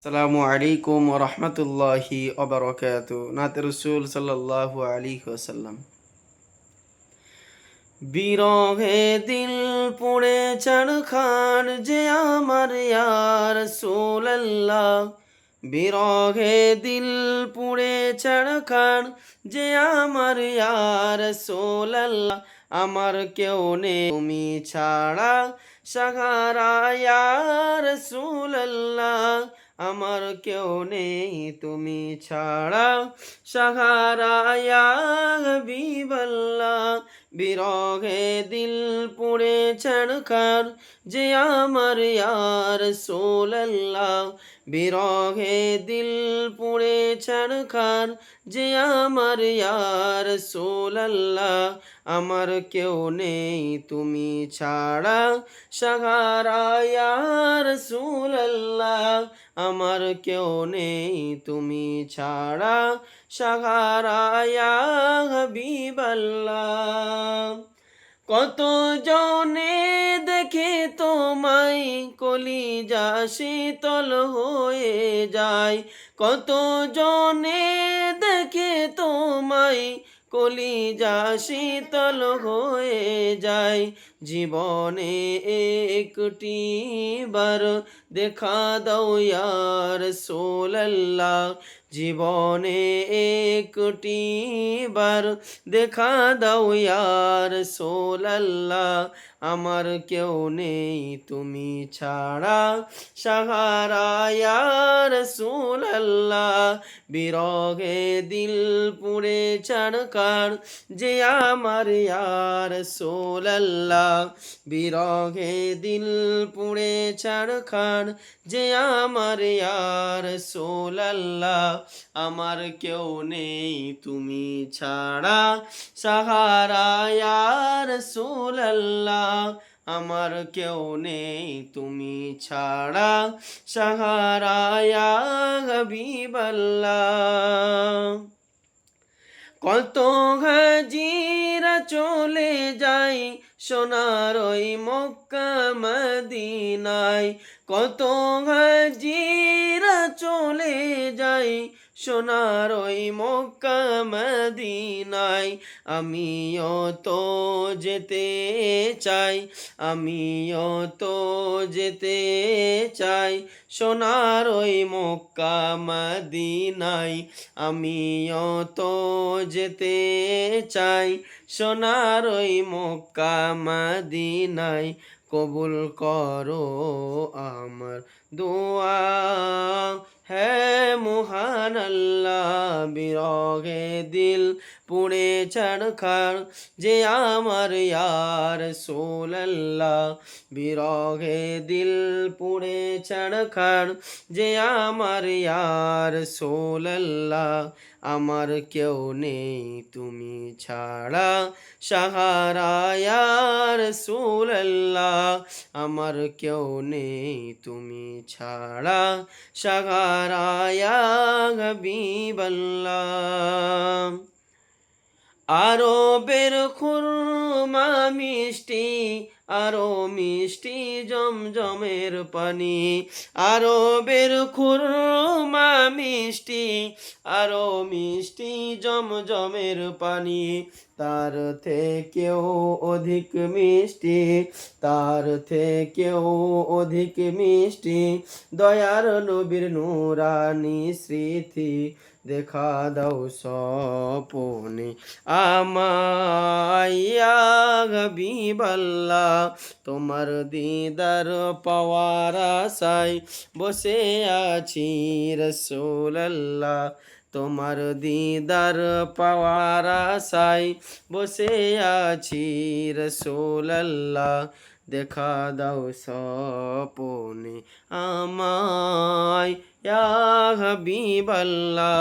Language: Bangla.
আসসালামু আলাইকুম ওয়া রাহমাতুল্লাহি ওয়া বারাকাতুহু। নাতে রাসূল সাল্লাল্লাহু আলাইহি ওয়াসাল্লাম। বিরহে দিল পুড়ে ছারখার যে আমার ইয়া রাসূলুল্লাহ। বিরহে দিল পুড়ে ছারখার যে আমার ইয়া রাসূলুল্লাহ। আমার কেউ নেই তুমি ছাড়া সাহারা ইয়া রাসূলুল্লাহ। আমার কেউ নেই তুমি ছাড়া সাহারা ইয়া হাবিবাল্লাহ। বিরহে দিল পুড়ে ছারখার যে আমার ইয়া রাসূলুল্লাহ। বিরহে দিল পুড়ে ছারখার যে আমার ইয়া রাসূলুল্লাহ। আমার কেউ নেই তুমি ছাড়া সাহারা ইয়া রাসূলুল্লাহ। আমার কেউ নেই তুমি ছাড়া সাহারা ইয়া হাবিবাল্লাহ। কত জনে দেখে তোমায় কলিজা শীতল হয়ে যায়। কত জনে দেখে তোমায় কলিজা শীতল হয়ে যায়। জীবনে একটি বার দেখা দাও ইয়া রাসূলুল্লাহ। জীবনে একটি বার দেখা দাও ইয়া রাসূলুল্লাহ। আমার কেউ নেই তুমি ছাড়া সাহারা ইয়া রাসূলুল্লাহ। বিরহে দিল পুড়ে ছারখার যে আমার ইয়া রাসূলুল্লাহ। বিরহে দিল পুড়ে ছারখার যে আমার ইয়া রাসূলুল্লাহ। আমার কেউ নেই তুমি ছাড়া সাহারা ইয়া রাসূলুল্লাহ। আমার কেউ নেই তুমি ছাড়া সাহারা ইয়া হাবিবাল্লাহ। কত হাজিরা চলে যায় সোনার ওই মক্কা মদিনায়। কত হাজিরা চলে যায় সোনার ওই মক্কা মদিনায়। আমিও তো যেতে চাই, আমিও তো যেতে চাই সোনার ওই মক্কা মদিনায়। আমিও তো যেতে চাই সোনার ওই মক্কা মদিনায়। কবুল করো আমার দোয়া হে মহান আল্লাহ। বিরহে দিল পুড়ে ছারখার যে আমার ইয়া রাসূলুল্লাহ। বিরহে দিল পুড়ে ছারখার যে আমার ইয়া রাসূলুল্লাহ। আমার কেউ নেই তুমি ছাড়া সাহারা ইয়া রাসূলুল্লাহ। আমার কেউ নেই তুমি ছাড়া সাহারা ইয়া হাবিবাল্লাহ। আরবের খুরমা মিষ্টি, আরো মিষ্টি জমজমের পানি। আরবের খুরমা মিষ্টি, আরো মিষ্টি জমজমের পানি। তার থেকেও অধিক মিষ্টি, তার থেকেও অধিক মিষ্টি দয়ার নবীর নূরানি স্মৃতি। দেখা দাও স্বপনে আমায় ইয়া হাবিবাল্লাহ। তোমার দিদার পাওয়ার আশায় বসে আছি রাসূলুল্লাহ। তোমার দিদার পাওয়ার আশায় বসে আছি রাসূলুল্লাহ। দেখা দাও স্বপনে আমায় ইয়া হাবিবাল্লাহ।